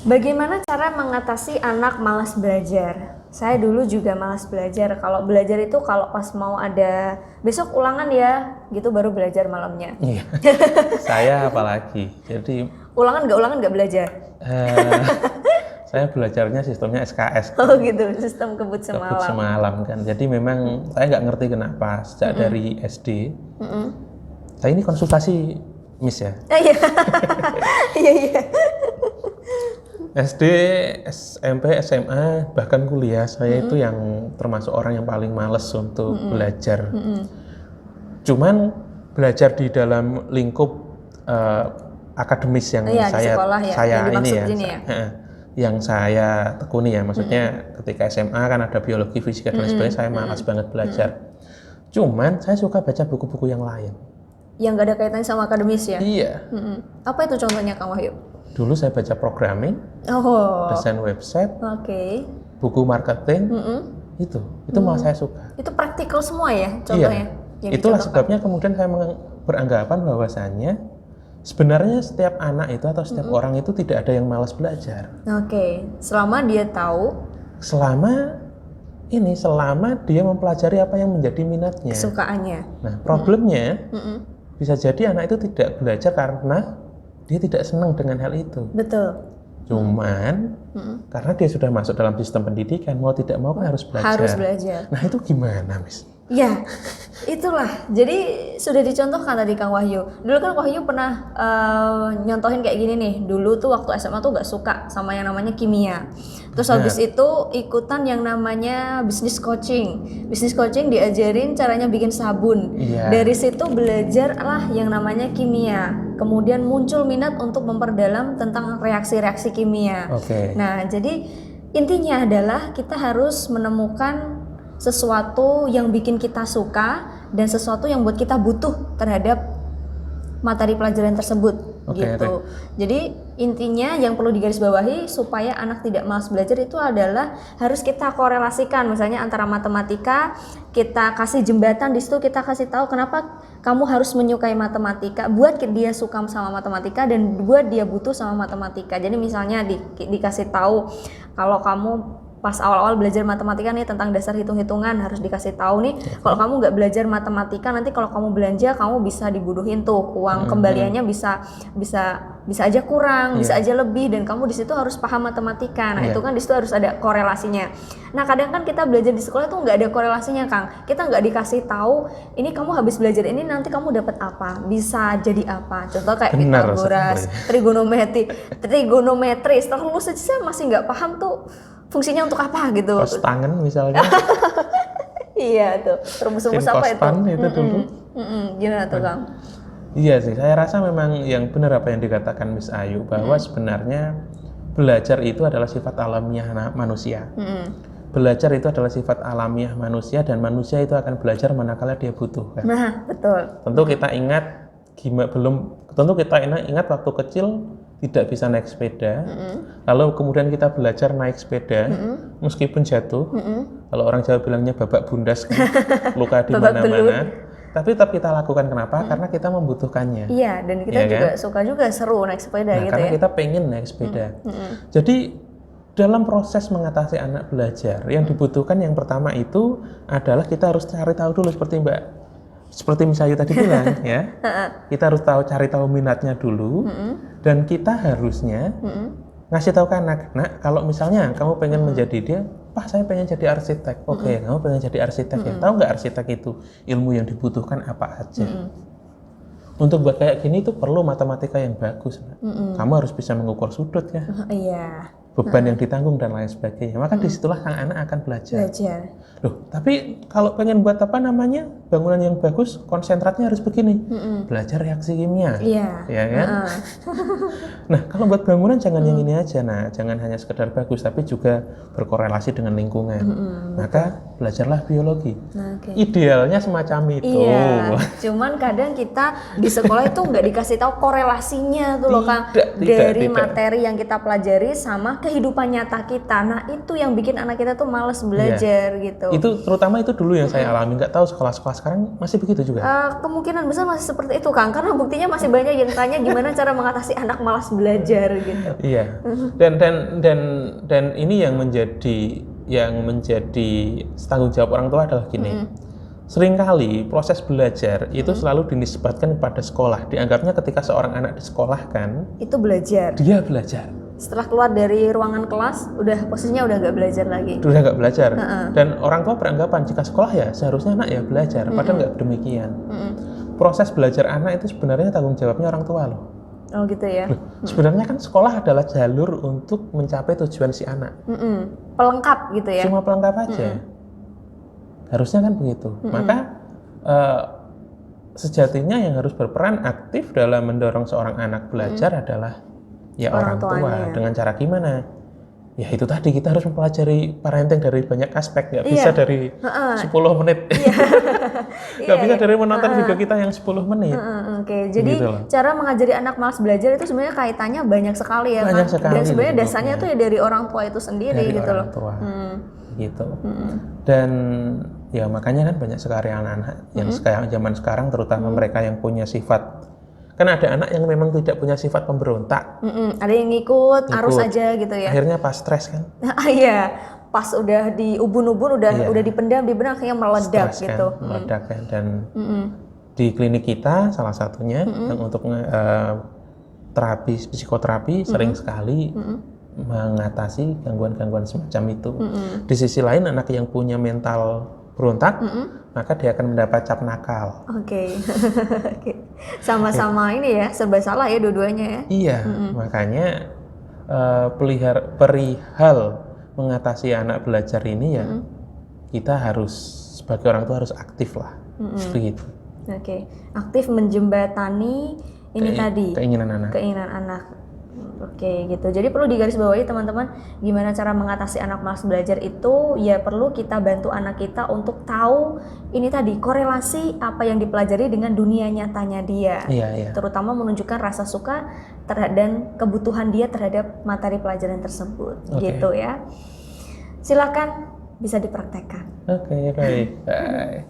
Bagaimana cara mengatasi anak malas belajar? Saya dulu juga malas belajar. Kalau belajar itu kalau pas mau ada besok ulangan ya, gitu baru belajar malamnya. Iya. Saya apalagi. Jadi ulangan nggak belajar. Saya belajarnya sistemnya SKS. Oh gitu, sistem kebut semalam. Kebut semalam kan. Jadi memang saya nggak ngerti kenapa sejak dari SD. Saya ini konsultasi Miss ya. Iya. Iya. SD, SMP, SMA, bahkan kuliah saya itu yang termasuk orang yang paling males untuk belajar. Cuman belajar di dalam lingkup akademis yang yang saya tekuni ya. Maksudnya ketika SMA kan ada biologi, fisika dan sebagainya, saya malas banget belajar. Cuman saya suka baca buku-buku yang lain. Yang gak ada kaitannya sama akademis ya? Iya. Apa itu contohnya Kang Wahyu? Dulu saya baca programming, desain website, buku marketing, itu malah saya suka. Itu praktikal semua ya contohnya? Iya. Itulah sebabnya kemudian saya beranggapan bahwasannya sebenarnya setiap anak itu atau setiap orang itu tidak ada yang malas belajar. Selama dia tahu. Selama dia mempelajari apa yang menjadi minatnya. Kesukaannya. Nah problemnya bisa jadi anak itu tidak belajar karena dia tidak senang dengan hal itu. Betul. Cuman karena dia sudah masuk dalam sistem pendidikan, mau tidak mau kan harus belajar. Harus belajar. Nah itu gimana, Miss? Ya, itulah. Jadi sudah dicontohkan tadi Kang Wahyu. Dulu kan Wahyu pernah nyontohin kayak gini nih. Dulu tuh waktu SMA tuh gak suka sama yang namanya kimia. Terus habis itu ikutan yang namanya business coaching. Business coaching diajarin caranya bikin sabun. Dari situ belajar lah yang namanya kimia. Kemudian muncul minat untuk memperdalam tentang reaksi-reaksi kimia. Nah, jadi intinya adalah kita harus menemukan sesuatu yang bikin kita suka dan sesuatu yang buat kita butuh terhadap materi pelajaran tersebut gitu. Jadi intinya yang perlu digarisbawahi supaya anak tidak malas belajar itu adalah harus kita korelasikan, misalnya antara matematika, kita kasih jembatan di situ, kita kasih tahu kenapa kamu harus menyukai matematika, buat dia suka sama matematika dan buat dia butuh sama matematika. Jadi misalnya dikasih tahu kalau kamu pas awal-awal belajar matematika nih tentang dasar hitung-hitungan harus dikasih tahu nih kalau kamu nggak belajar matematika nanti kalau kamu belanja kamu bisa dibuduhin tuh uang kembaliannya bisa aja kurang, bisa aja lebih dan kamu di situ harus paham matematika. Nah itu kan di situ harus ada korelasinya. Nah kadang kan kita belajar di sekolah tuh nggak ada korelasinya Kang. Kita nggak dikasih tahu ini kamu habis belajar ini nanti kamu dapat apa, bisa jadi apa. Contoh kayak Pitagoras, trigonometri. Setelah lulus aja saya masih nggak paham tuh fungsinya untuk apa gitu. Kos tangan misalnya. Iya tuh, rumus-rumus apa itu? Itu dulu. Gimana tuh Kang? Iya sih, saya rasa memang yang benar apa yang dikatakan Miss Ayu bahwa sebenarnya belajar itu adalah sifat alamiah manusia. Belajar itu adalah sifat alamiah manusia dan manusia itu akan belajar manakala dia butuh. Kan? Nah, betul. Tentu kita ingat ingat waktu kecil tidak bisa naik sepeda, lalu kemudian kita belajar naik sepeda, meskipun jatuh, kalau orang Jawa bilangnya babak bundas, luka di mana-mana, tapi tetap kita lakukan. Kenapa? Karena kita membutuhkannya. Iya, dan kita juga suka juga seru naik sepeda gitu karena ya. kita pengen naik sepeda. Jadi dalam proses mengatasi anak belajar, yang dibutuhkan yang pertama itu adalah kita harus cari tahu dulu seperti Miss Ayu tadi bilang ya, kita harus cari tahu minatnya dulu, dan kita harusnya ngasih tahu ke anak, kalau misalnya kamu pengen menjadi dia, Pak saya pengen jadi arsitek, kamu pengen jadi arsitek ya, tahu nggak arsitek itu ilmu yang dibutuhkan apa aja? Untuk buat kayak gini itu perlu matematika yang bagus, kamu harus bisa mengukur sudut ya. Beban yang ditanggung dan lain sebagainya. Maka disitulah sang anak akan belajar. Loh, tapi kalau pengen buat bangunan yang bagus, konsentratnya harus begini. Belajar reaksi kimia. Ya kan? Nah, kalau buat bangunan jangan yang ini aja. Nah, jangan hanya sekedar bagus, tapi juga berkorelasi dengan lingkungan. Maka belajarlah biologi. Idealnya semacam itu. Iya. Cuman kadang kita di sekolah itu nggak dikasih tahu korelasinya tuh loh Kang. Dari materi yang kita pelajari sama kehidupan nyata kita. Nah itu yang bikin anak kita tuh malas belajar gitu. Itu terutama itu dulu yang saya alami. Nggak tahu sekolah-sekolah sekarang masih begitu juga. Kemungkinan besar masih seperti itu Kang, karena buktinya masih banyak yang tanya gimana cara mengatasi anak malas belajar gitu. Iya. Dan ini yang menjadi tanggung jawab orang tua adalah gini. Seringkali proses belajar itu selalu dinisbatkan kepada sekolah. Dianggapnya ketika seorang anak disekolahkan, itu belajar. Dia belajar. Setelah keluar dari ruangan kelas, posisinya udah nggak belajar lagi. Udah nggak belajar. Dan orang tua beranggapan jika sekolah ya seharusnya anak ya belajar. Padahal nggak demikian. Proses belajar anak itu sebenarnya tanggung jawabnya orang tua loh. Oh gitu ya. Loh, sebenarnya kan sekolah adalah jalur untuk mencapai tujuan si anak. Pelengkap gitu ya. Cuma pelengkap aja. Harusnya kan begitu. Maka sejatinya yang harus berperan aktif dalam mendorong seorang anak belajar adalah ya orang tua. Dengan cara gimana? Ya itu tadi, kita harus mempelajari parenting dari banyak aspek. Nggak bisa dari 10 menit. Nggak bisa dari menonton video kita yang 10 menit. Oke, jadi gitu cara mengajari anak malas belajar itu sebenarnya kaitannya banyak sekali ya. Banyak sekali. Dan sebenarnya dasarnya tuh ya dari orang tua itu sendiri dari gitu orang loh. Tua. Gitu. Dan ya makanya kan banyak sekali anak-anak yang zaman sekarang, terutama mereka yang punya sifat, kan ada anak yang memang tidak punya sifat pemberontak. Ada yang ngikut arus aja gitu ya. Akhirnya pas stres kan. Iya, pas udah di ubun-ubun udah dipendam di benak, akhirnya meledak stres, gitu. Kan? Meledak kan. Dan di klinik kita salah satunya yang untuk psikoterapi sering sekali mengatasi gangguan-gangguan semacam itu. Di sisi lain, anak yang punya mental berontak, maka dia akan mendapat cap nakal. Oke. Sama-sama ini ya, serba salah ya dua-duanya ya. Iya, makanya perihal mengatasi anak belajar ini ya, kita harus sebagai orang tua harus aktif lah, begitu. Oke, aktif menjembatani keinginan anak. Oke, gitu. Jadi perlu digarisbawahi teman-teman, gimana cara mengatasi anak malas belajar itu ya perlu kita bantu anak kita untuk tahu ini tadi korelasi apa yang dipelajari dengan dunia nyatanya dia. Iya. Terutama menunjukkan rasa suka dan kebutuhan dia terhadap materi pelajaran tersebut. Gitu ya. Silakan bisa dipraktekkan. Oke, baik. Bye.